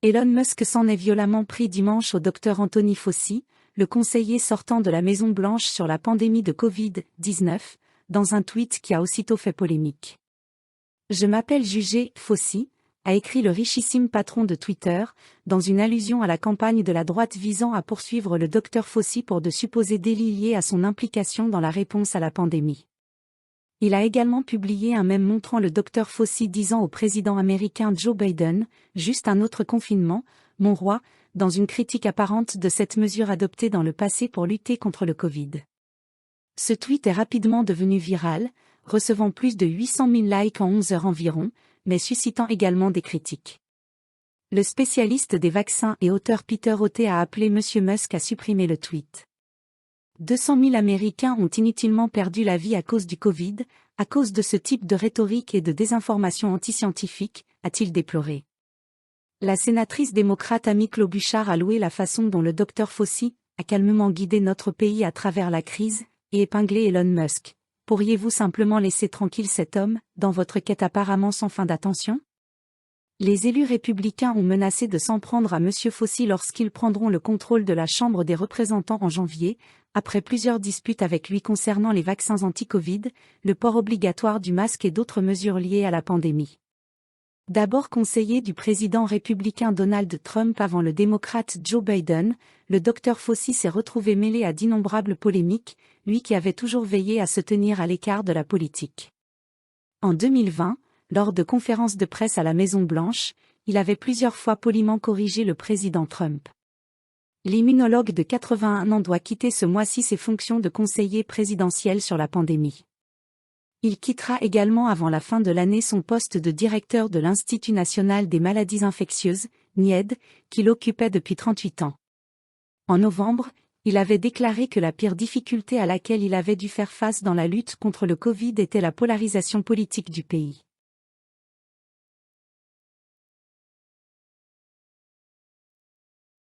Elon Musk s'en est violemment pris dimanche au Dr Anthony Fauci, le conseiller sortant de la Maison-Blanche sur la pandémie de Covid-19, dans un tweet qui a aussitôt fait polémique. « Je m'appelle Jugé Fauci », a écrit le richissime patron de Twitter, dans une allusion à la campagne de la droite visant à poursuivre le Dr Fauci pour de supposés délits liés à son implication dans la réponse à la pandémie. Il a également publié un mème montrant le Dr Fauci disant au président américain Joe Biden « Juste un autre confinement, mon roi », dans une critique apparente de cette mesure adoptée dans le passé pour lutter contre le Covid. Ce tweet est rapidement devenu viral, recevant plus de 800 000 likes en 11 heures environ, mais suscitant également des critiques. Le spécialiste des vaccins et auteur Peter Hotez a appelé M. Musk à supprimer le tweet. 200 000 Américains ont inutilement perdu la vie à cause du Covid, à cause de ce type de rhétorique et de désinformation antiscientifique, a-t-il déploré. La sénatrice démocrate Amy Klobuchar a loué la façon dont le Dr Fauci a calmement guidé notre pays à travers la crise, et épinglé Elon Musk. Pourriez-vous simplement laisser tranquille cet homme, dans votre quête apparemment sans fin d'attention ? Les élus républicains ont menacé de s'en prendre à M. Fauci lorsqu'ils prendront le contrôle de la Chambre des représentants en janvier, après plusieurs disputes avec lui concernant les vaccins anti-Covid, le port obligatoire du masque et d'autres mesures liées à la pandémie. D'abord conseiller du président républicain Donald Trump avant le démocrate Joe Biden, le Dr Fauci s'est retrouvé mêlé à d'innombrables polémiques, lui qui avait toujours veillé à se tenir à l'écart de la politique. En 2020, lors de conférences de presse à la Maison-Blanche, il avait plusieurs fois poliment corrigé le président Trump. L'immunologue de 81 ans doit quitter ce mois-ci ses fonctions de conseiller présidentiel sur la pandémie. Il quittera également avant la fin de l'année son poste de directeur de l'Institut national des maladies infectieuses, NIAID, qu'il occupait depuis 38 ans. En novembre, il avait déclaré que la pire difficulté à laquelle il avait dû faire face dans la lutte contre le Covid était la polarisation politique du pays.